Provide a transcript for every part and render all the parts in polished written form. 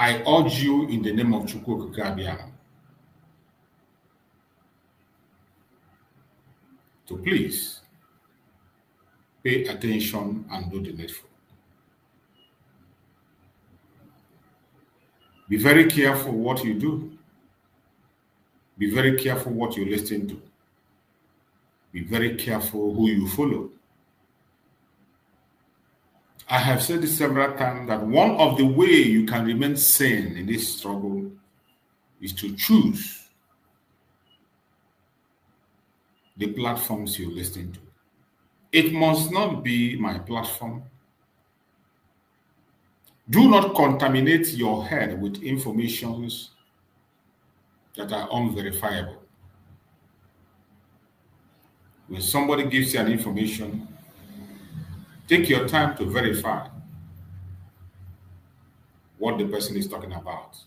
I urge you in the name of Chukwu Gabiam to please pay attention and do the needful. Be very careful what you do. Be very careful what you listen to. Be very careful who you follow. I have said this several times that one of the ways you can remain sane in this struggle is to choose the platforms you listen to. It must not be my platform. Do not contaminate your head with informations that are unverifiable. When somebody gives you an information, take your time to verify what the person is talking about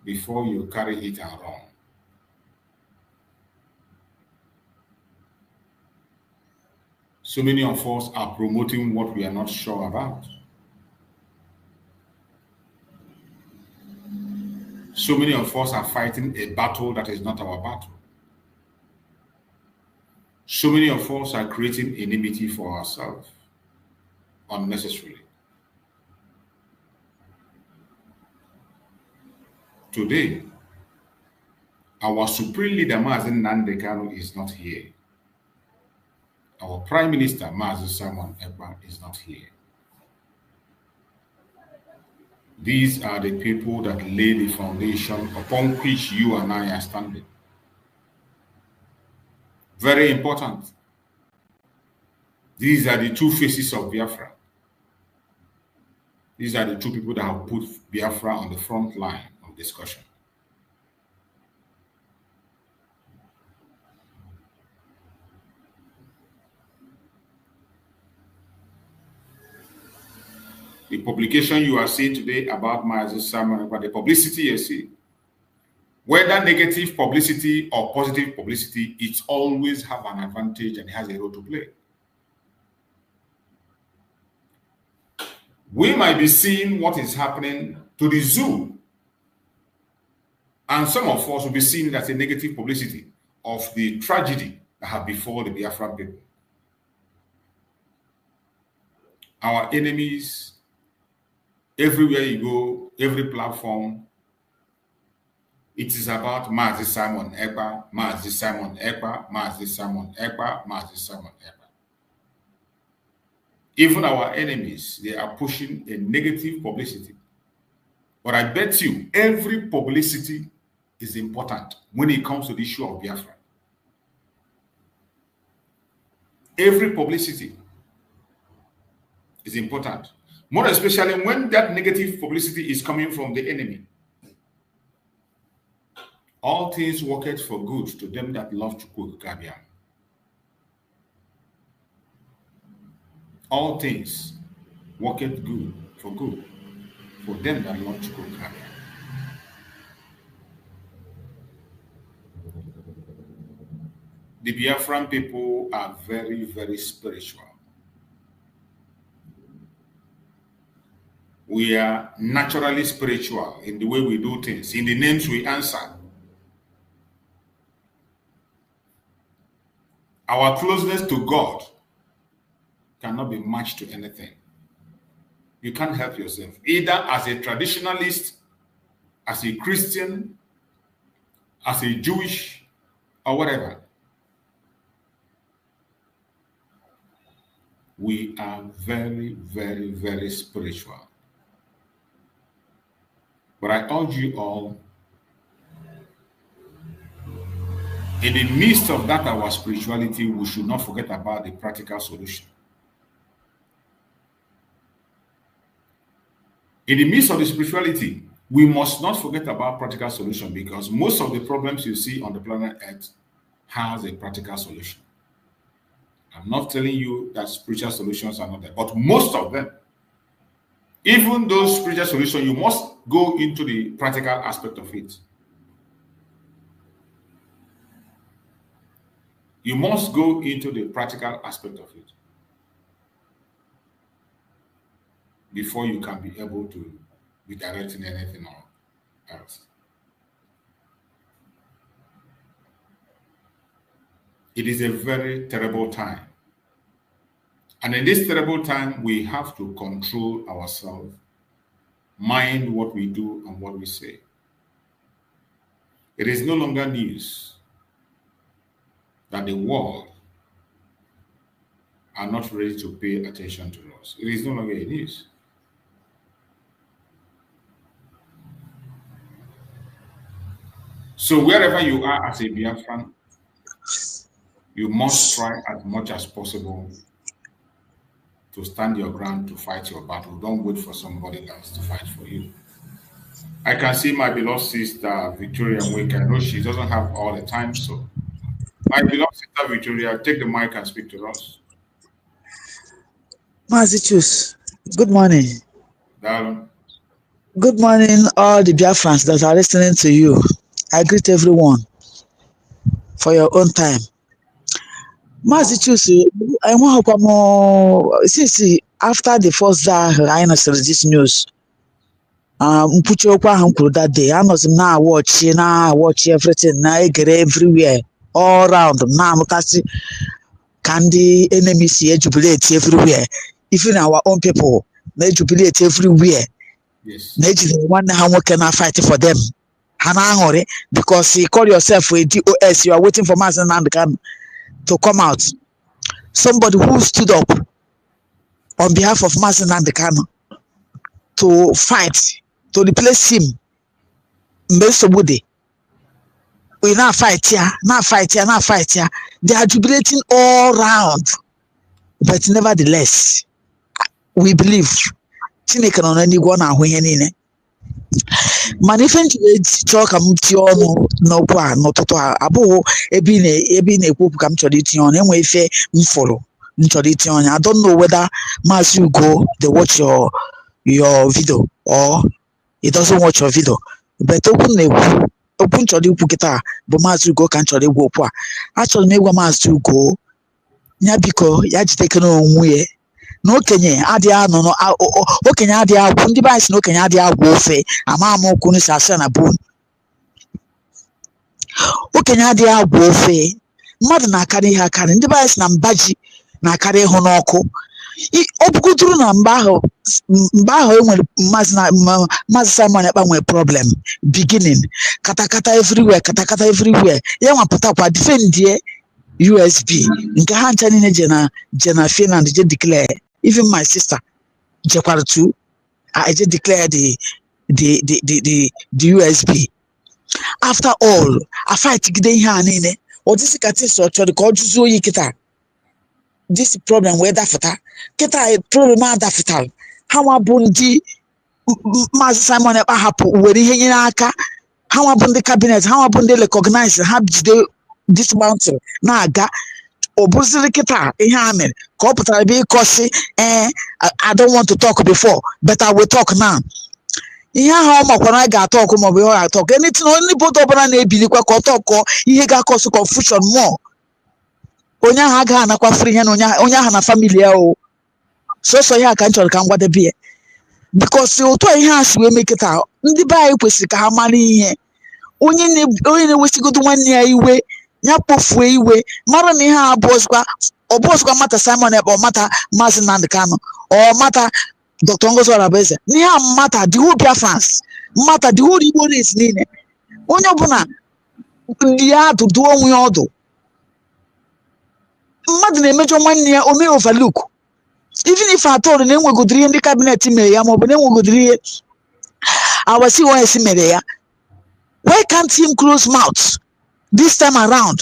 before you carry it and run. So many of us are promoting what we are not sure about. So many of us are fighting a battle that is not our battle. So many of us are creating enmity for ourselves unnecessarily. Today, our supreme leader, Nnamdi Kanu, is not here. Our Prime Minister, Simon Ekpa, is not here. These are the people that lay the foundation upon which you and I are standing. Very important. These are the two faces of Biafra. These are the two people that have put Biafra on the front line of discussion. The publication you are seeing today about Simon Ekpa, the publicity you see, whether negative publicity or positive publicity, it always have an advantage and has a role to play. We might be seeing what is happening to the zoo, and some of us will be seeing it as a negative publicity of the tragedy that have befallen the Biafran people. Our enemies, everywhere you go, every platform, it is about Simon Ekpa, Simon Ekpa, Simon Ekpa, Simon Ekpa. Even our enemies, they are pushing a negative publicity. But I bet you every publicity is important when it comes to the issue of Biafra. Every publicity is important. More especially when that negative publicity is coming from the enemy. All things work for good to them that love Chukwu Gabiam. All things work good for them that love Chukwu Gabiam. The Biafran people are very, very spiritual. We are naturally spiritual in the way we do things, in the names we answer. Our closeness to God cannot be matched to anything. You can't help yourself, either as a traditionalist, as a Christian, as a Jewish, or whatever. We are very, very, very spiritual. But I urge you all, in the midst of that our spirituality, we should not forget about the practical solution. In the midst of the spirituality, we must not forget about practical solution, because most of the problems you see on the planet Earth has a practical solution. I'm not telling you that spiritual solutions are not there, but most of them, even those spiritual solutions, you must go into the practical aspect of it. You must go into the practical aspect of it before you can be able to be directing anything else. It is a very terrible time. And in this terrible time, we have to control ourselves, mind what we do and what we say. It is no longer news that the world are not ready to pay attention to us. It is no longer a news. So wherever you are as a Biafran, you must try as much as possible to stand your ground, to fight your battle. Don't wait for somebody else to fight for you. I can see my beloved sister, Victoria Mweke. I know she doesn't have all the time, so my beloved sister, Victoria, take the mic and speak to us. Mazichus, good morning. Darling. Good morning, all the Biafrans that are listening to you. I greet everyone for your own time. Mazichus, I want to come since after the first day I understood this news. That day, I was now watch everything, now I get everywhere, all around. Now candy enemies here jubilate everywhere. Even our own people, they jubilate everywhere. Yes. They wonder how can I fight for them? Because you call yourself a DOS, you are waiting for Nnamdi Kanu to come out. Somebody who stood up on behalf of Nnamdi Kanu to fight, to replace him. We now fight here. They are jubilating all round. But nevertheless, we believe Chineke no ni go na ahụhụ niile. Mana ife chọrọ ka m tie ọnụ n'okwu a n'ụtụtụ a abụghị ebe ị na-ekwu okwu ka m chọrọ itinye ọnụ enwe ife mfụrụ m chọrọ itinye ọnụ. I don't know whether Maazị Ugo they watch your video or he doesn't watch your video. But okwu na-ekwu okwu m chọrọ ikwu kịta bụ Maazị Ugo ka m chọrọ igwe okwu a. Achọrọ m ịgwa Maazị Ugo ya biko ya jitekere onwe ya na okenye adịghị anọ okenye adịghị agwụ ndị be anyị si na okenye adịghị agwụ ofe ama m okwu n'isi asị na bụ okenye adịghị agwụ ofe mmadụ na-akarị ihe akarị ndị be anyị si na mba ji na-akarị ịhụ n'ọkụ ọ bụgodoro na mgbe ahụ enwere Maazị Simon Ekpa nwere problem beginning katakata everywhere ya nwapụtakwa defendie USB nke ha ncha niile je na Finland je declare. Even my sister jekwara too. I just declare the USB. After all, I fight gide ihe a niile. O disi ka ti so chọrọ ka o juzo yi kita. This problem where dafta. Kita problem a dafta. Ha wa bụ ndị Maazị Simon Ekpa hapụ were ihe nyere aka. Ha wa bụ ndị cabinet, ha wa bụ ndị recognize, ha jide dismantle na-aga obuziri kita ihe a mere ka ọ pụtara ebe ịkọsi I don't want to talk before but I will talk now. Ihe ahụ ọ makwara ga-atọ ọkụ maọbụ ihe ọ ga-atọ ọkụ anything only both ọbụla na-ebilikwa ka ọ tọkọ ihe ga-akọsụ confusion more. Onye ahụ agaghị anakwa free ihe na onye ahụ na family ya o so ihe a ka m chọrọ ka m gwadebe ya because otu ihe a si wee mee kịta ndị be anyị kwesịrị ka ha mara ihe onye na-ewesigodo nwanne ya iwe ya kpofue iwe mara na ihe a ọbụzkwa mata Simon Ekpa mata Maazị Nnamdi Kanu or mata Dr. Ngozi Orabeze n'ihe a mata the whole Biafrans mata the whole Igbo race niile onye ọbụla ya duo onwe ya ọdụ mmadụ na-emejọ nwanne ya o mee overlook even if atọrọ na enwegodiri ihe ndị kabinet mere ya maọbụ na enwegodiri ihe awasi onye si mere ya. Why can't him close mouth this time around?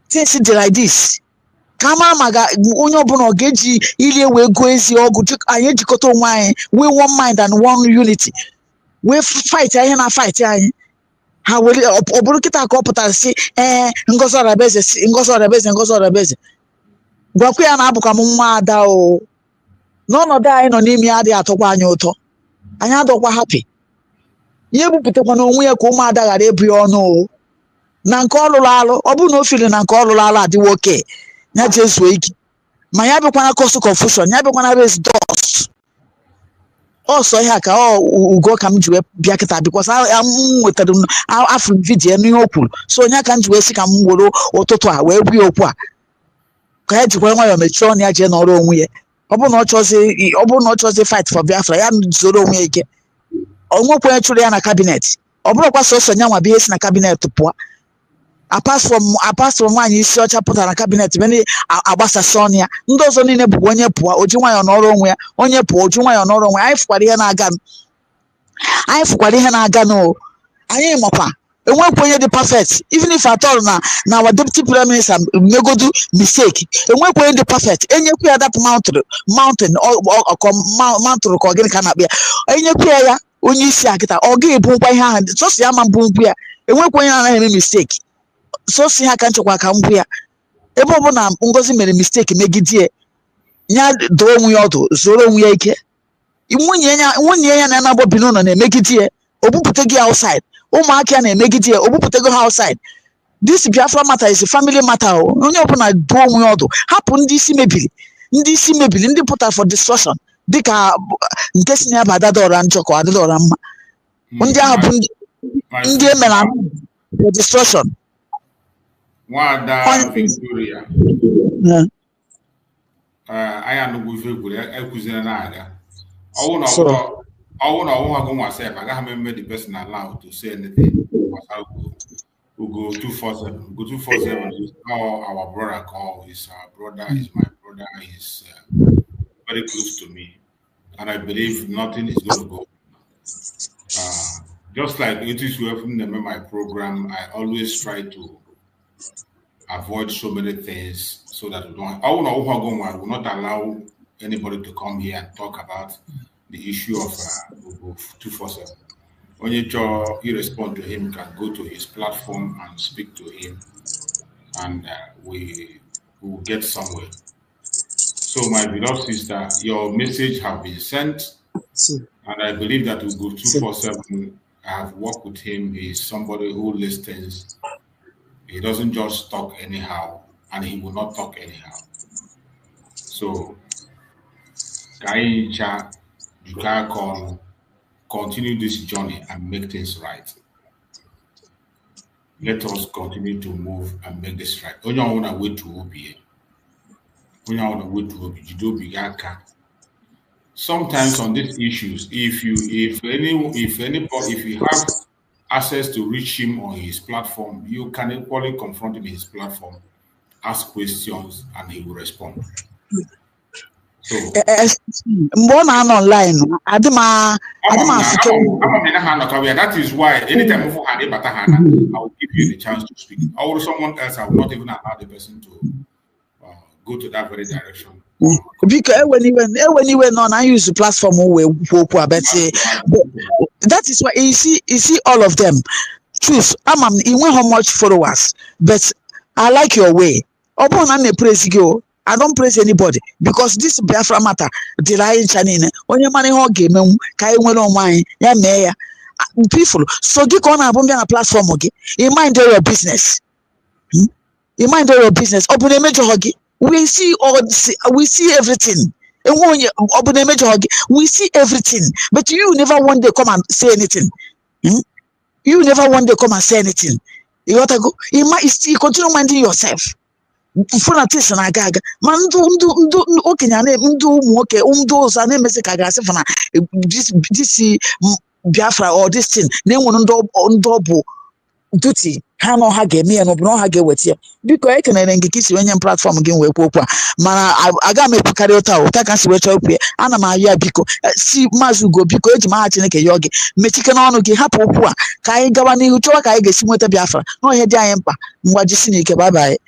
Things like this. Kama maga onye ọbụla ọ ga-eji ili wee go ezi ọgụ anyị ejikọta onwe anyị we one mind and one unity we fight anyị na fight anyị ha were ọ bụrụ kịta ka ọ pụtara si Ngozi Orabeze gwakwa ya na abụkwa m nwa ada o n'ọnọdụ anyị nọ n'ime ya adịghị atọkwa anyị ụtọ anyị adọkwa happy ihe ebupụtakwa n'onwe ya ka ụmụada ghara ebu ya ọnụ na nke ọlụlụ alụ ọ bụrụ na o fili na nke ọlụlụ alụ adịwo oke ya jezuo ike ma ya bịakwana cause confusion ya bịakwana raise dust also here ka ugo kam jiwe bia kita because I'm with the African video ni okwu so nya kan jiwe si kam woro ototo a we bi okwu a ka jikwa nwa yo metro ni aje na ọrụ onwe ye ọ bụ na ọ chọzi fight for Biafra ya zoro onwe ike onwekwe ya chụrụ ya na cabinet ọ bụrụkwa sọsọ nya nwa bihe si na cabinet pụọ apart from nwaanyị isi ọcha pụtara na cabinet bene agbasa Sonia ndị ọzọ niile bụ onye pụọ oji nwayọ n'ọrụ onwe ya onye pụọ oji nwayọ n'ọrụ onwe anyị fụkwara ihe na-aga no anyị makwa enwekwa onye dị perfect even if at all na our deputy prime minister megodu mistake enwekwa onye dị perfect enyekwa ya that mountain ka ọ gịnị ka na-akpị ya enyekwa ya onye isi akịta ọ ga-ebu nkwa ihe ahụ sọsọ ya ma mbụ nkwu ya enwekwa onye anaghị eme mistake sọsọ ha ka nchekwa ka mbụ ya ebe ọ bụ na Ngozi mere mistake megidie ya doo onwe ya ọdụ zoro onwe ya ike nwunye ya na-anabọ bi n'ụlọ na-emegidie obupụta gị outside ụmụaka ya na-emegide ya obupụtago ha outside this Biafra matter is a family matter onye ọbụla duo onwe ya ọdụ hapụ ndị isi mebiri ndị pụtara for destruction dịka nke si na ya bụ adadọra njọ ka adadọra mma ndị ahụ bụ ndị emere for destruction Nwada Victoria anyị anụgwu ife gwuru ekuzina na-aga I won't go myself. I got him the person allowed to say anything. We'll go 247. Go 247 is how our brother call. His brother is my brother. He's very close to me, and I believe nothing is going to go. Just like it is from my program, I always try to avoid so many things so that we don't. I will not allow anybody to come here and talk about the issue of 247. When you respond to him, you can go to his platform and speak to him, and we will get somewhere. So, my beloved sister, your message has been sent, and I believe that we go 247. I have worked with him. He's somebody who listens. He doesn't just talk anyhow, and he will not talk anyhow. So, Kaicha, you can continue this journey and make things right. Let us continue to move and make this right. Onye wanna wait to obey. Onye wanna wait to obey. Sometimes on these issues, if you have access to reach him on his platform, you can equally confront him in his platform, ask questions, and he will respond. So, online. That is why anytime I will give you the chance to speak. Or someone else, I will not even allow the person to go to that very direction. Because when you went on, I use the platform that is why you see all of them. Choose. You want how much followers, but I like your way. I don't praise anybody because this Biafra matter. Only money whole game. People. So get on a platform. Okay, you mind your business. You mind your business. Open a major huggy. We see everything. We see everything. But you never one day come and say anything. You never one day come and say anything. You gotta go. You continue minding yourself. This Biafra or this thing duty no ha get me and no ha get with here because I can engage when platform again we mana I got me carry out can see where ana ma ya biko si mazu go biko eji ma Chineke yogi mechike na onu gi hapu okwu a ka anyị gawa n'ihu chọwa ka anyị ga-esi nweta Biafra no ihe dị anyị mkpa ngwa jisi n'ike bye bye.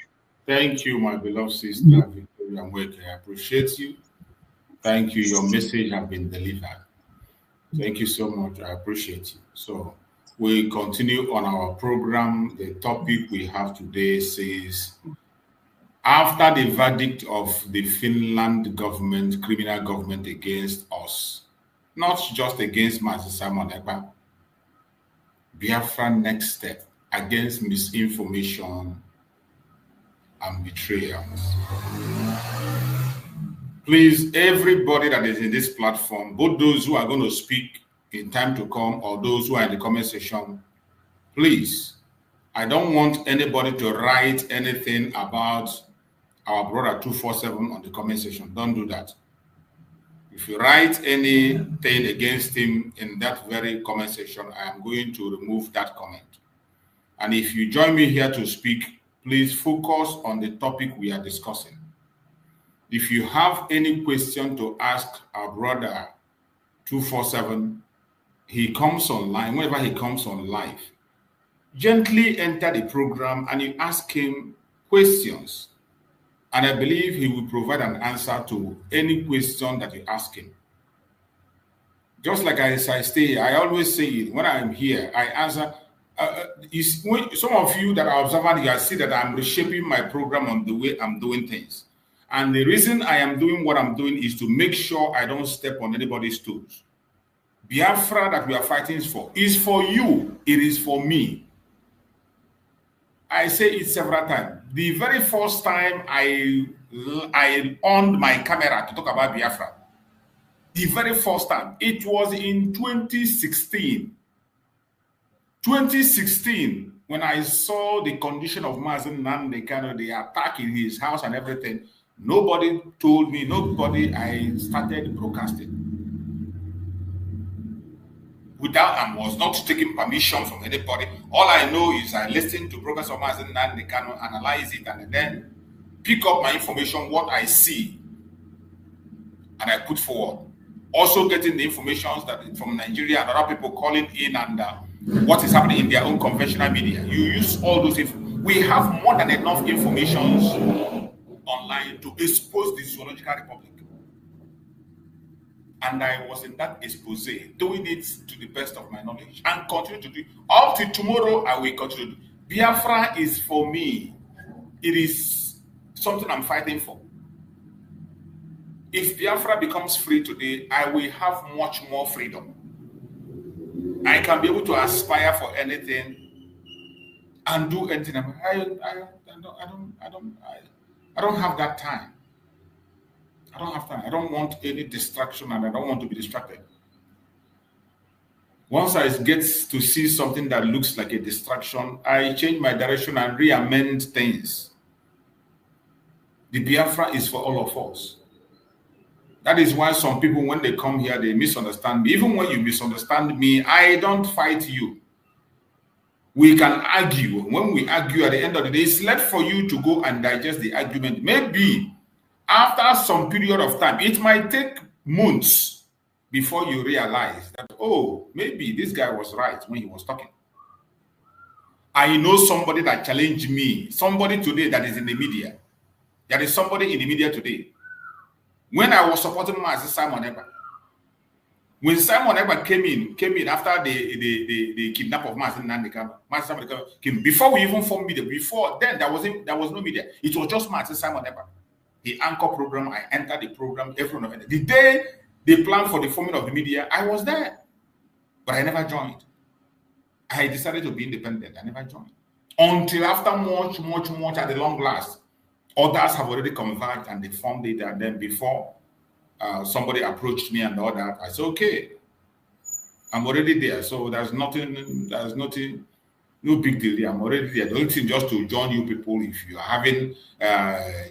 Thank you, my beloved sister Victoria Mweke. I appreciate you. Thank you. Your message has been delivered. Thank you so much. I appreciate you. So we continue on our program. The topic we have today says, after the verdict of the Finland government, criminal government against us, not just against Master Simon Ekpa, Biafra next step against misinformation and betrayals. Please, everybody that is in this platform, both those who are going to speak in time to come or those who are in the comment section, please, I don't want anybody to write anything about our brother 247 on the comment section. Don't do that. If you write anything against him in that very comment section, I am going to remove that comment. And if you join me here to speak, please focus on the topic we are discussing. If you have any question to ask our brother 247, he comes online, whenever he comes on live, gently enter the program and you ask him questions. And I believe he will provide an answer to any question that you ask him. Just like I stay here, I always say it, when I'm here, I answer. Some of you that are observant, you see that I'm reshaping my program on the way I'm doing things. And the reason I am doing what I'm doing is to make sure I don't step on anybody's toes. Biafra that we are fighting for is for you. It is for me. I say it several times. The very first time I on my camera to talk about Biafra, the very first time, it was in 2016. 2016, when I saw the condition of Nnamdi Kanu, the attack in his house and everything, nobody told me, I started broadcasting. I was not taking permission from anybody. All I know is I listen to programs of Nnamdi Kanu, analyze it, and then pick up my information, what I see, and I put forward. Also getting the information that from Nigeria and other people calling in and what is happening in their own conventional media. You use all those. We have more than enough information online to expose the Zoological Republic. And I was in that expose, doing it to the best of my knowledge, and continue to do it. Up to tomorrow, I will continue to do it. Biafra is for me. It is something I'm fighting for. If Biafra becomes free today, I will have much more freedom. I can be able to aspire for anything and do anything. I don't have that time. I don't have time. I don't want any distraction, and I don't want to be distracted. Once I get to see something that looks like a distraction, I change my direction and re-amend things. The Biafra is for all of us. That is why some people, when they come here, they misunderstand me. Even when you misunderstand me, I don't fight you. We can argue. When we argue, at the end of the day, it's left for you to go and digest the argument. Maybe after some period of time, it might take months before you realize that, oh, maybe this guy was right when he was talking. I know somebody that challenged me, somebody today that is in the media. There is somebody in the media today. When I was supporting Simon Ekpa, when Simon Ekpa came in after the kidnap of Nnamdi Kanu, came before we even formed media. Before then, there was no media. It was just Simon Ekpa. The anchor program, I entered the program. Everyone, the day they planned for the forming of the media, I was there, but I never joined. I decided to be independent. I never joined until after much at the long last. Others have already converged and they formed it, and then before somebody approached me and all that, I said, okay, I'm already there. So there's nothing, no big deal there. I'm already there. The only thing just to join you people, if you are having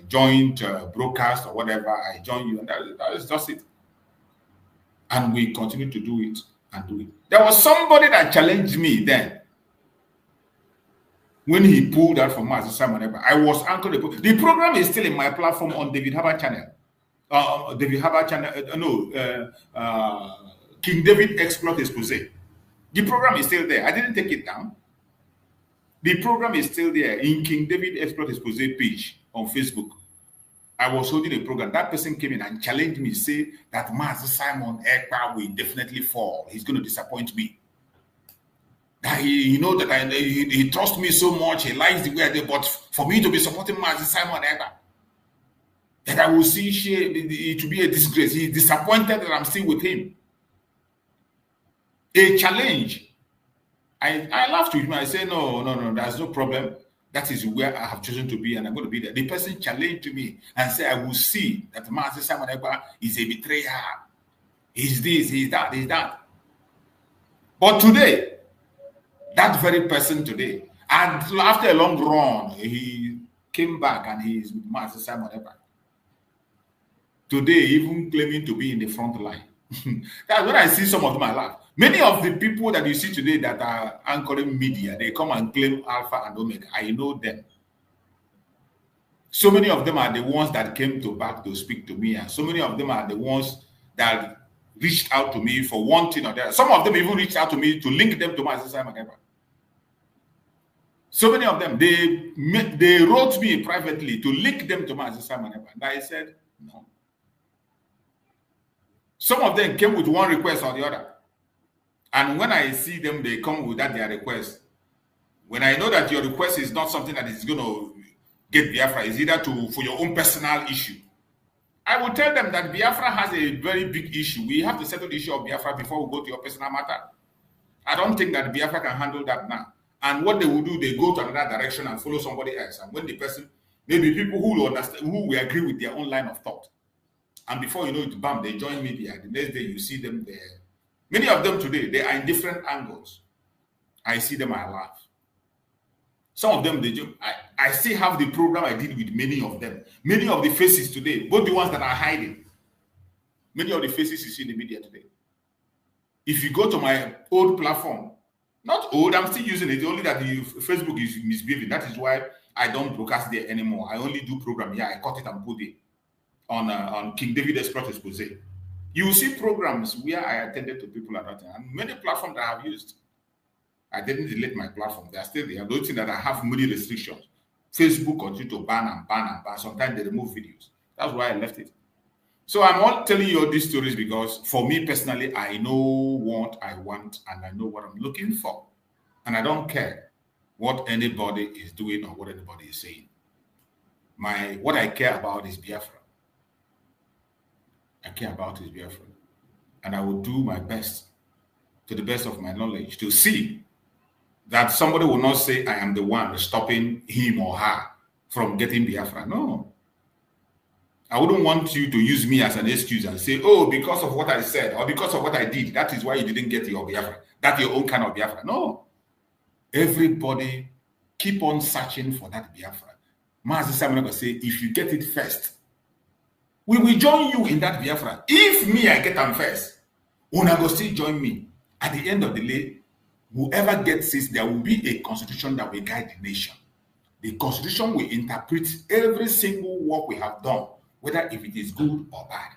joint broadcast or whatever, I join you, and that is just it. And we continue to do it and do it. There was somebody that challenged me then. When he pulled out from Simon Ekpa, I was anchored. The program is still in my platform on David Harbour channel. King David Exploit Expose. The program is still there. I didn't take it down. The program is still there in King David Exploit Expose page on Facebook. I was holding a program. That person came in and challenged me, say that Simon Ekpa will definitely fall. He's going to disappoint me. That he trusts me so much, he likes the way I do, but for me to be supporting Simon Ekpa, that I will see it to be a disgrace. He's disappointed that I'm still with him. A challenge. I laughed with him. I said, no, there's no problem. That is where I have chosen to be, and I'm going to be there. The person challenged me and said, I will see that Master Simon Ekpa is a betrayer. He's this, he's that, he's that. But today, that very person today, and after a long run, he came back and he is with Master Simon Ekpa. Today, even claiming to be in the front line. That's when I see some of them, I laugh. Many of the people that you see today that are anchoring media, they come and claim Alpha and Omega. I know them. So many of them are the ones that came back to speak to me, and so many of them are the ones that reached out to me for one thing or the other. Some of them even reached out to me to link them to Master Simon Ekpa. So many of them, they wrote me privately to link them to Master Simon Ekpa. And I said, no. Some of them came with one request or the other. And when I see them, they come with their request. When I know that your request is not something that is going to get Biafra, it's either for your own personal issue, I will tell them that Biafra has a very big issue. We have to settle the issue of Biafra before we go to your personal matter. I don't think that Biafra can handle that now. And what they will do, they go to another direction and follow somebody else. And when the person, maybe people who will understand, who will agree with their own line of thought. And before you know it, bam, they join media. The next day you see them there. Many of them today, they are in different angles. I see them, I laugh. Some of them, I still have the program I did with many of them. Many of the faces today, both the ones that are hiding, many of the faces you see in the media today. If you go to my old platform, not old, I'm still using it, only that Facebook is misbehaving. That is why I don't broadcast there anymore. I only do program here. I cut it and put it on King David Express Expose. You will see programs where I attended to people at that time, and many platforms that I have used. I didn't delete my platform. They are still there. Those things that I have many restrictions. Facebook continue to ban and ban and ban. Sometimes they remove videos. That's why I left it. So I'm all telling you all these stories because for me personally, I know what I want and I know what I'm looking for. And I don't care what anybody is doing or what anybody is saying. What I care about is Biafra. I care about is Biafra. And I will do my best, to the best of my knowledge, to see that somebody will not say I am the one stopping him or her from getting Biafra. No. I wouldn't want you to use me as an excuse and say, oh, because of what I said or because of what I did, that is why you didn't get your Biafra. That's your own kind of Biafra. No. Everybody keep on searching for that Biafra. Master Simon Ekpa say, if you get it first, we will join you in that Biafra. If me, I get them first, una go still join me. At the end of the day, whoever gets this, there will be a constitution that will guide the nation. The constitution will interpret every single work we have done, whether if it is good or bad.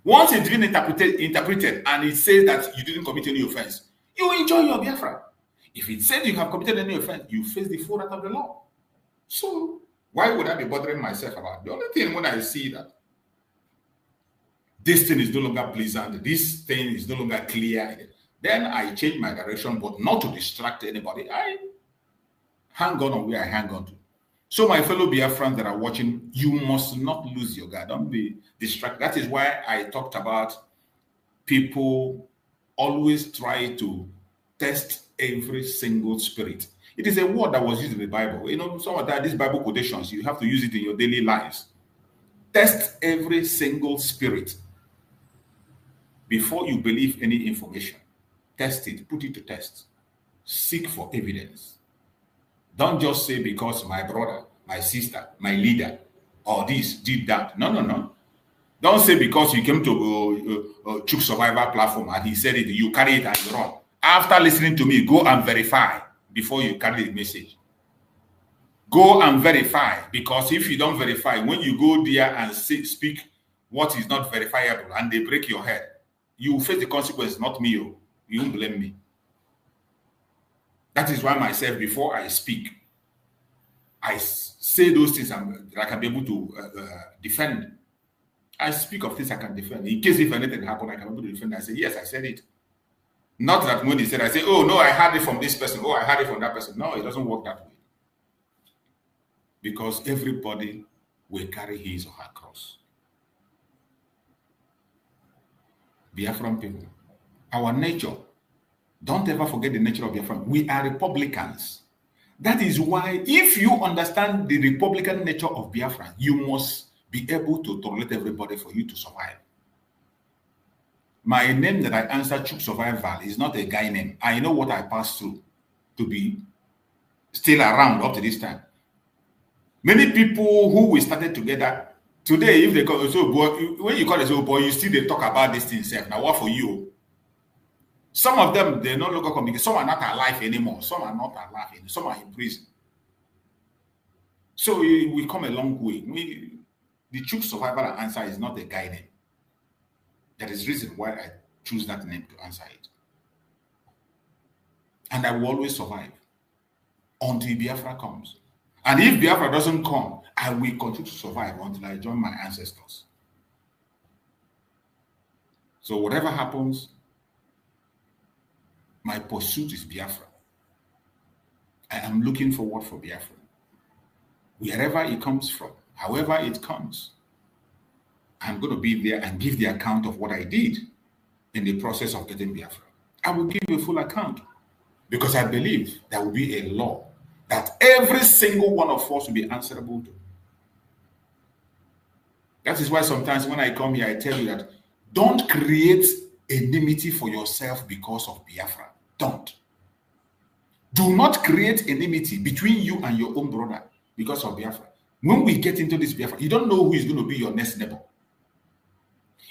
Once it's been interpreted and it says that you didn't commit any offense, you enjoy your Biafra. If it says you have committed any offense, you face the full wrath of the law. So why would I be bothering myself about it? The only thing when I see that this thing is no longer pleasant, this thing is no longer clear, then I change my direction, but not to distract anybody. I hang on where I hang on to. So my fellow Biafrans that are watching, you must not lose your guard. Don't be distracted. That is why I talked about people always try to test every single spirit. It is a word that was used in the Bible. You know, some of these Bible quotations, you have to use it in your daily lives. Test every single spirit before you believe any information. Test it, put it to test. Seek for evidence. Don't just say because my brother, my sister, my leader, or this, did that. No, no, no. Don't say because you came to Chook Survivor platform and he said it, you carry it and you run. After listening to me, go and verify before you carry the message. Go and verify, because if you don't verify, when you go there and speak what is not verifiable and they break your head, you will face the consequence, not me. You won't blame me. That is why myself, before I speak, I say those things that I can be able to defend. I speak of things I can defend. In case if anything happens, I can be able to defend. I say, yes, I said it. Not that when he said, I say, oh, no, I heard it from this person. Oh, I heard it from that person. No, it doesn't work that way. Because everybody will carry his or her cross. Biafran people, our nature, don't ever forget the nature of Biafran. We are Republicans. That is why, if you understand the Republican nature of Biafra, you must be able to tolerate everybody for you to survive. My name that I answer, Chuk Survival, is not a guy name. I know what I passed through to be still around up to this time. Many people who we started together today, if they call so boy, when you call it so boy, you still they talk about this thing. Now, what for you? Some of them, they're no longer communicating. Some are not alive anymore. Some are not alive anymore. Some are in prison. So we come a long way. The Chuk Survival answer is not a guy name. That is the reason why I choose that name to answer it. And I will always survive until Biafra comes. And if Biafra doesn't come, I will continue to survive until I join my ancestors. So whatever happens, my pursuit is Biafra. I am looking forward for Biafra. Wherever it comes from, however it comes, I'm going to be there and give the account of what I did in the process of getting Biafra. I will give a full account because I believe there will be a law that every single one of us will be answerable to. That is why sometimes when I come here, I tell you that don't create enmity for yourself because of Biafra. Don't. Do not create enmity between you and your own brother because of Biafra. When we get into this Biafra, you don't know who is going to be your next neighbor.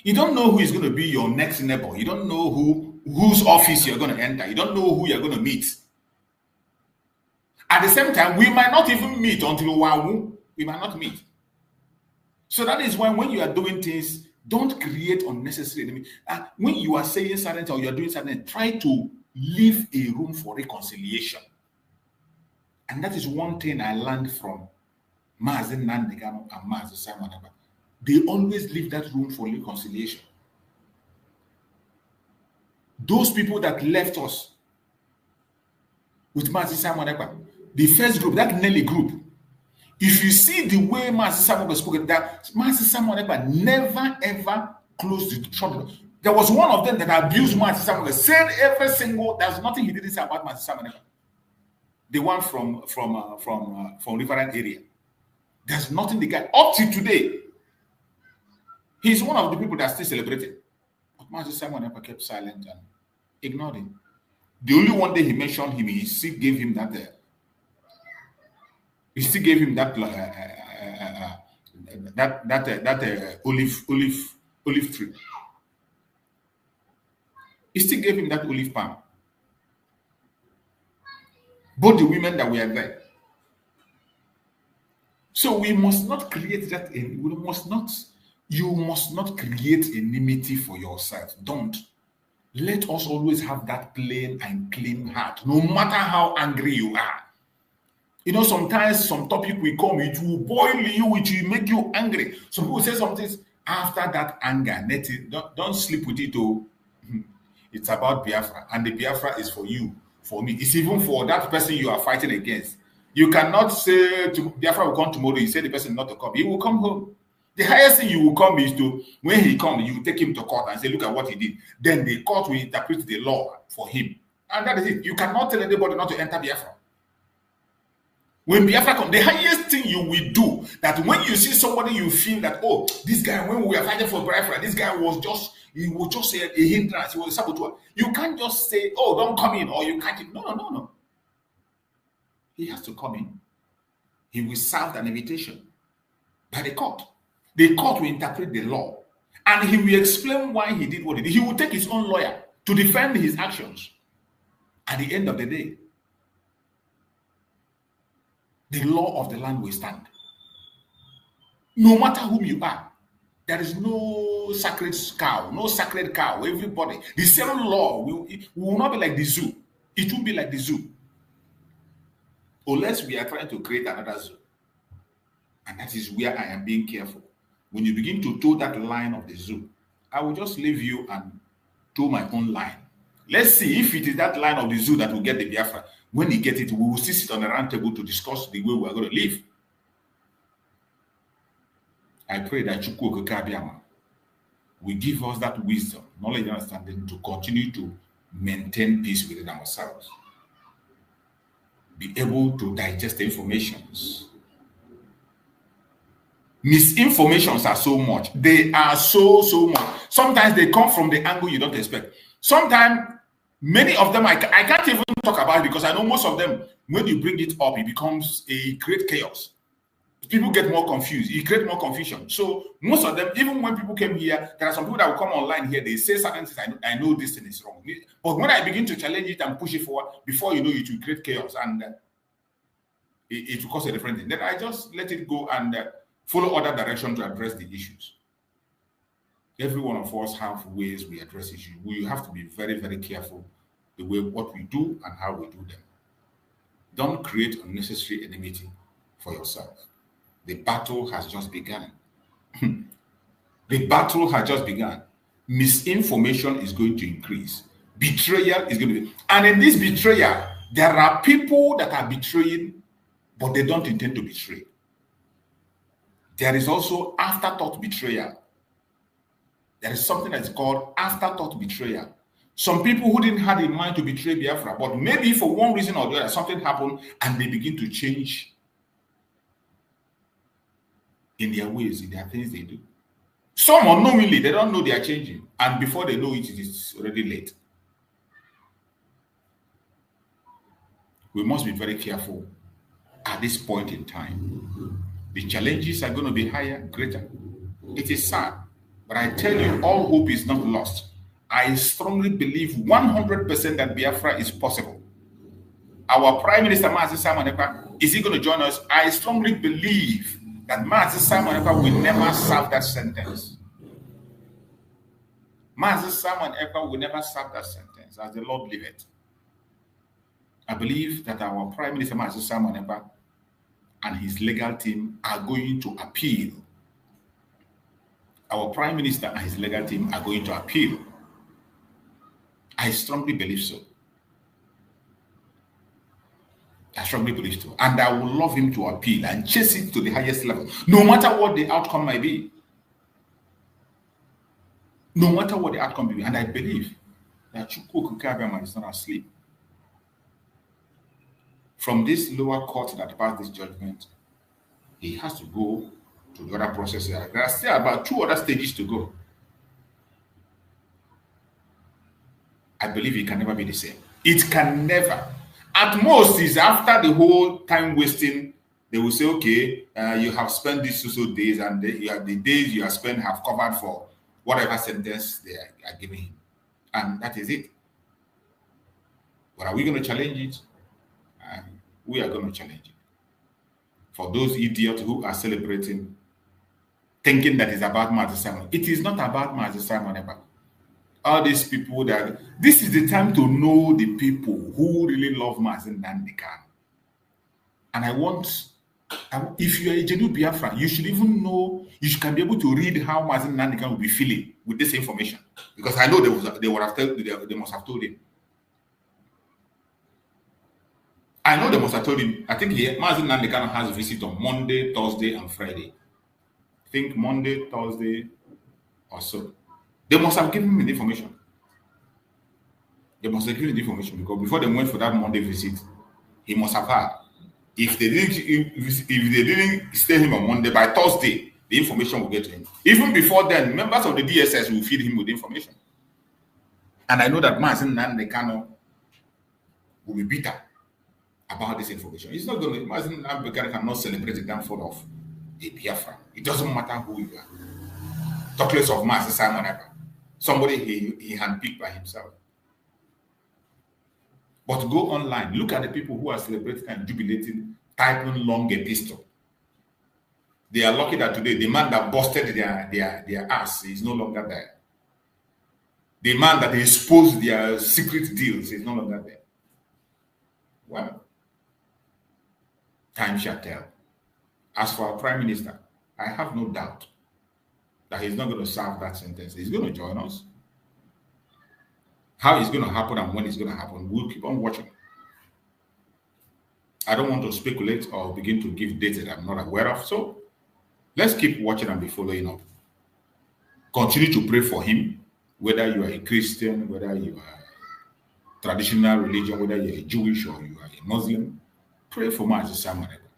You don't know who is going to be your next neighbor. You don't know whose office you're going to enter. You don't know who you're going to meet. At the same time, we might not even meet until we might not meet. So that is why when you are doing things, don't create unnecessary enemy. When you are saying something or you are doing something, try to leave a room for reconciliation. And that is one thing I learned from Nnamdi Kanu and Simon Ekpa. They always leave that room for reconciliation. Those people that left us with Simon Ekpa, the first group, that Nelly group, if you see the way Simon was spoken, that Simon Ekpa never ever closed the trouble. There was one of them that abused Simon, said every single, there's nothing he didn't say about Simon Ekpa. The one from Riverine area. There's nothing the guy, up to today, he's one of the people that's still celebrating. But Simon Ekpa kept silent and ignored him. The only one day he mentioned him, he still gave him that olive tree. He still gave him that olive palm. Both the women that were there. So we must not create that. You must not create enmity for yourself. Don't. Let us always have that plain and clean heart, no matter how angry you are. You know, sometimes some topic will come, it will boil you, it will make you angry. Some people say something after that anger. Don't sleep with it. It's about Biafra, and the Biafra is for you, for me. It's even for that person you are fighting against. You cannot say to Biafra will come tomorrow. You say the person not to come. He will come home. The highest thing you will come is to, when he comes, you take him to court and say, look at what he did. Then the court will interpret the law for him. And that is it. You cannot tell anybody not to enter Biafra. When Biafra comes, the highest thing you will do, that when you see somebody, you feel that, oh, this guy, when we were fighting for Biafra, this guy was just a hindrance, he was a saboteur. You can't just say, oh, don't come in, or you can't. No. He has to come in. He will serve an invitation by the court. The court will interpret the law, and he will explain why he did what he did. He will take his own lawyer to defend his actions. At the end of the day, the law of the land will stand. No matter whom you are, there is no sacred cow, no sacred cow. Everybody, the same law will not be like the zoo. It will be like the zoo. Unless we are trying to create another zoo. And that is where I am being careful. When you begin to toe that line of the zoo, I will just leave you and toe my own line. Let's see if it is that line of the zoo that will get the Biafra. When he gets it, we will sit on a round table to discuss the way we are going to live. I pray that Chukwu Okeke will give us that wisdom, knowledge, and understanding to continue to maintain peace within ourselves. be able to digest the informations. Misinformations are so much. They are so much. Sometimes they come from the angle you don't expect. Sometimes, many of them, I can't even talk about it because I know most of them, when you bring it up, it becomes a great chaos. People get more confused. It creates more confusion. So most of them, even when people came here, there are some people that will come online here. They say certain things. I know this thing is wrong. But when I begin to challenge it and push it forward, before you know it will create chaos and it will cause a different thing. Then I just let it go and follow other direction to address the issues. Every one of us have ways we address issues. We have to be very, very careful the way what we do and how we do them. Don't create unnecessary enmity for yourself. The battle has just begun. The battle has just begun. Misinformation is going to increase. Betrayal is going to be. And in this betrayal, there are people that are betraying, but they don't intend to betray. There is also afterthought betrayal. There is something that's called afterthought betrayal. Some people who didn't have in mind to betray Biafra, but maybe for one reason or the other, something happened and they begin to change in their ways, in their things they do. Some unknowingly, they don't know they are changing. And before they know it, it is already late. We must be very careful at this point in time. The challenges are going to be higher, greater. It is sad. But I tell you, all hope is not lost. I strongly believe 100% that Biafra is possible. Our Prime Minister, Simon Ekpa, is he going to join us? I strongly believe that Simon Ekpa will never serve that sentence. Simon Ekpa will never serve that sentence, as the Lord liveth. I believe that our Prime Minister, Simon Ekpa, and his legal team are going to appeal. Our Prime Minister and his legal team are going to appeal. I strongly believe so. I strongly believe so. And I would love him to appeal and chase it to the highest level, no matter what the outcome might be. No matter what the outcome may be. And I believe that Chukwu Kukabiama is not asleep. From this lower court that passed this judgment, he has to go to the other processes. There are still about 2 other stages to go. I believe it can never be the same. It can never. At most, is after the whole time wasting, they will say, okay, you have spent these so days, and the days you have spent have covered for whatever sentence they are giving him. And that is it. But are we going to challenge it? We are going to challenge it. For those idiots who are celebrating, thinking that it's about Mazi Simon, it is not about Mazi Simon Ekpa. All these people this is the time to know the people who really love Nnamdi Kanu. And if you are a genuine Biafra, you should even know, you can be able to read how Nnamdi Kanu will be feeling with this information. Because I know they must have told him. I know they must have told him. I think Nnamdi Kanu has a visit on Monday, Thursday, and Friday. I think Monday, Thursday, or so. They must have given me the information. They must have given the information because before they went for that Monday visit, he must have had. If they didn't stay him on Monday, by Thursday, the information will get to him. Even before then, members of the DSS will feed him with information. And I know that Nnamdi Kanu will be bitter about this information. It's not going to. Nnamdi Kanu cannot celebrate the downfall of a Biafra. It doesn't matter who you are. Talk less of Simon Ekpa. Somebody he handpicked by himself. But go online, look at the people who are celebrating and jubilating, typing long epistle. They are lucky that today the man that busted their ass is no longer there. The man that exposed their secret deals is no longer there. Well, time shall tell. As for our Prime Minister, I have no doubt that he's not going to serve that sentence. He's going to join us. How it's going to happen and when it's going to happen, we'll keep on watching. I don't want to speculate or begin to give dates that I'm not aware of. So let's keep watching and be following up. Continue to pray for him, whether you are a Christian, whether you are traditional religion, whether you're a Jewish or you are a Muslim. Pray for Mazi Simon Ekpa.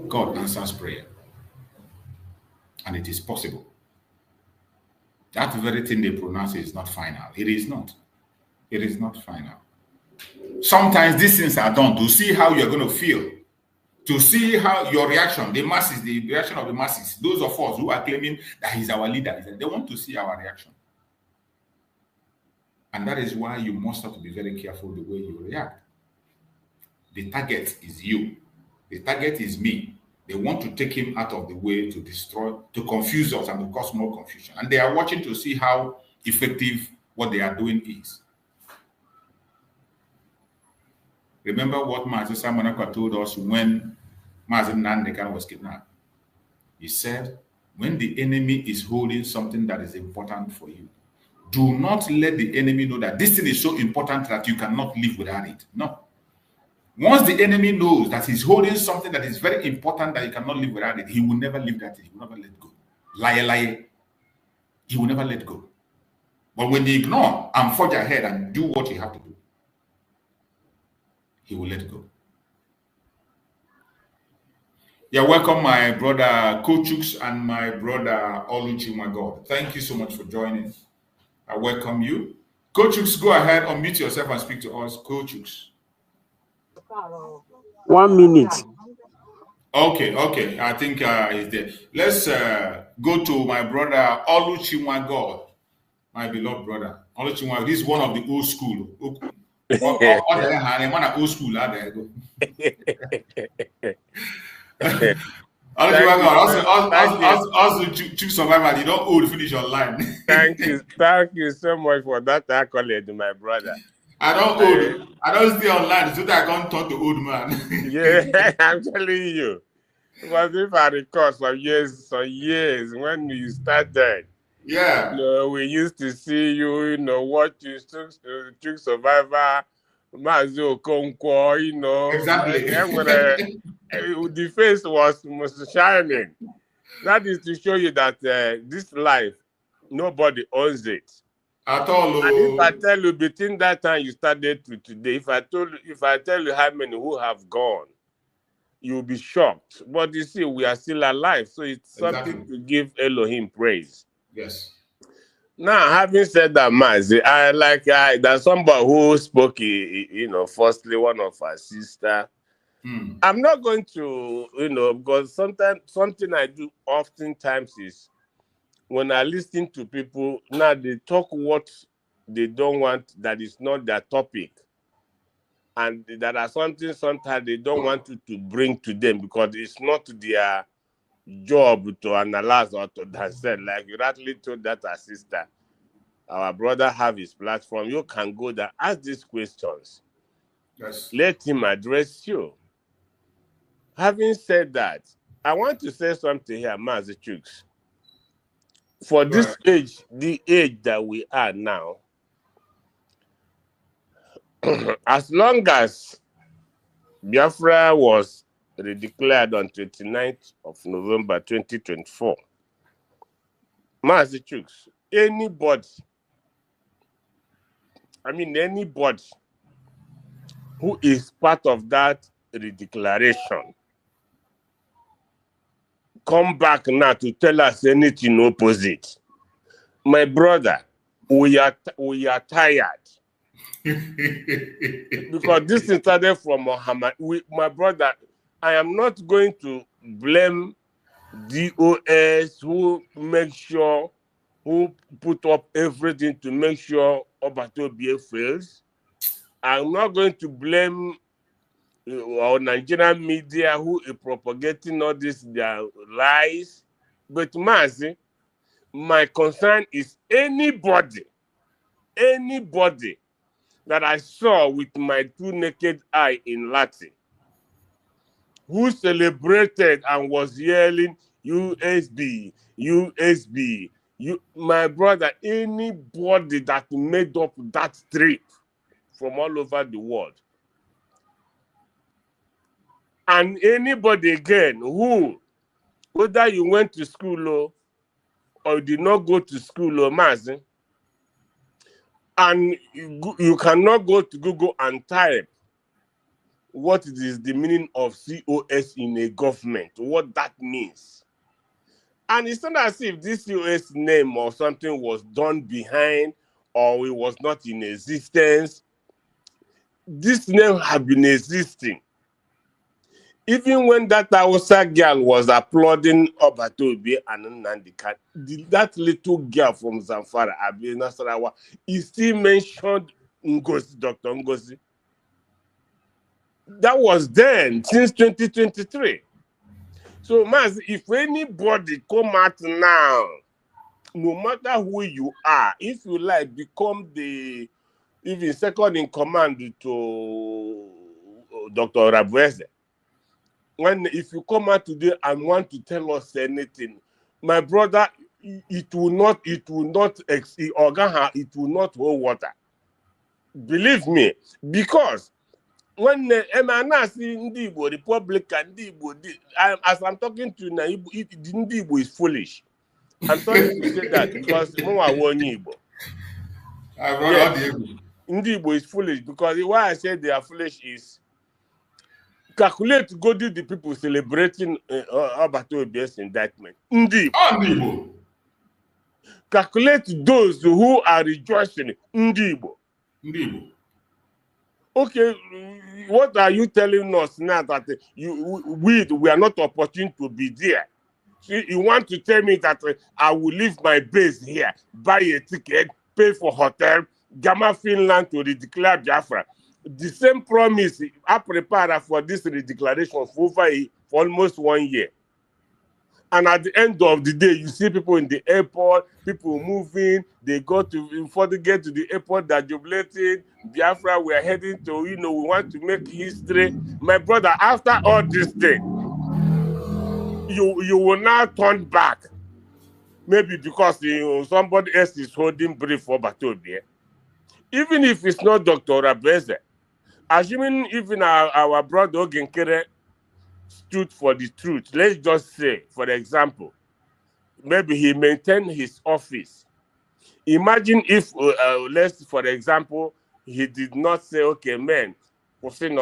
God answers prayer. And it is possible. That very thing they pronounce is not final. It is not. It is not final. Sometimes these things are done to see how you're going to feel, to see how your reaction, the masses, the reaction of the masses, those of us who are claiming that he's our leader, they want to see our reaction. And that is why you must have to be very careful the way you react. The target is you. The target is me. They want to take him out of the way to destroy, to confuse us and to cause more confusion. And they are watching to see how effective what they are doing is. Remember what Mazi Simon Ekpa told us when Mazi Nnamdi Kanu was kidnapped. He said, when the enemy is holding something that is important for you, do not let the enemy know that this thing is so important that you cannot live without it. No. Once the enemy knows that he's holding something that is very important that you cannot live without it, he will never leave that. He will never let go. Liar. He will never let go. But when they ignore and forge ahead and do what you have to do, he will let go. Yeah, welcome my brother Kochux and my brother Oluchimagod. Thank you so much for joining. I welcome you. Kochux, go ahead, unmute yourself and speak to us. Kochux. 1 minute. Okay. I think he's there. Let's go to my brother Oluchimagod, my beloved brother. Oluchimagod, this is one of the old school. Old school, there you go. Also, choose survival. You don't old finish your line. Thank you so much for that accolade, my brother. I don't stay online so that I can't talk to old man. Yeah, I'm telling you. Because if I recall some years when you started, yeah, we used to see you, what you took survivor, Mazi Okonkwo, exactly. The face was shining. That is to show you that this life, nobody owns it. At all. And if I tell you between that time you started to today, if I tell you how many who have gone, you'll be shocked. But you see, we are still alive, so it's something to give Elohim praise. Yes. Now, having said that, Mazi, there's somebody who spoke, firstly, one of our sister. I'm not going to, because sometimes something I do oftentimes is when I listen to people, now they talk what they don't want, that is not their topic. And that are something sometimes they don't want you to bring to them because it's not their job to analyze or to dissect. Like you rightly told that our sister, our brother have his platform. You can go there, ask these questions. Yes. Let him address you. Having said that, I want to say something here, Mazi Chooks. For this age, the age that we are now, as long as Biafra was redeclared on 29th of November 2024, Mazi Chooks, anybody who is part of that redeclaration come back now to tell us anything opposite. My brother, we are tired. Because this started from Muhammad. My brother, I am not going to blame DOS who put up everything to make sure Obatobie fails. I'm not going to blame our Nigerian media who is propagating all this their lies. But Mazi, my concern is anybody that I saw with my two naked eye in Latin who celebrated and was yelling USB, my brother, anybody that made up that trip from all over the world. And anybody again who, whether you went to school or did not go to school, Mazi, And you cannot go to Google and type what is the meaning of COS in a government, what that means. And it's not as if this COS name or something was done behind or it was not in existence. This name had been existing. Even when that Hausa girl was applauding Obatobi and Nnamdi Kanu, that little girl from Zamfara, Abi Nasarawa, he still mentioned Ngozi, Dr. Ngozi. That was then, since 2023. So, Maz, if anybody come out now, no matter who you are, if you like, become the even second in command to Dr. Rabueze, if you come out today and want to tell us anything, my brother, it will not hold water. Believe me, because when the Republican, as I'm talking to you now, Igbo is foolish. I'm sorry to say that because Igbo is foolish, because why I say they are foolish is calculate go do the people celebrating Obatobi's indictment. Igbo. Calculate those who are rejoicing. Igbo. Okay, what are you telling us now that we are not opportune to be there? See, you want to tell me that I will leave my base here, buy a ticket, pay for hotel, gamma Finland to declare Biafra. The same promise I prepared for this declaration for almost 1 year. And at the end of the day, you see people in the airport, people moving, they go to, before they get to the airport, they're jubilating. Biafra, we're heading to, we want to make history. My brother, after all this thing, you will now turn back. Maybe because somebody else is holding brief for Batobi. Even if it's not Dr. Rabeze, assuming even our brother Ogenkere stood for the truth, let's just say, for example, maybe he maintained his office. Imagine if, let's, for example, he did not say, okay, man, which is the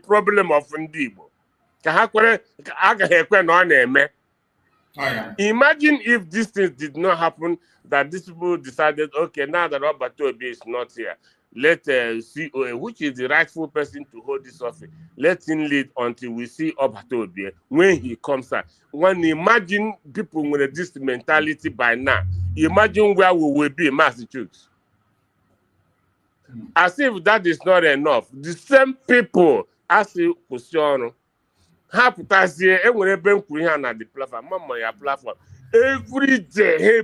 problem of Ndibo. Imagine if these things did not happen, that these people decided, okay, now that Obatobi is not here, let COA, which is the rightful person to hold this office, let him lead until we see Obatobi when he comes out. When imagine people with this mentality by now, imagine where we will be in Massachusetts. As if that is not enough, the same people as you question, the platform, every day,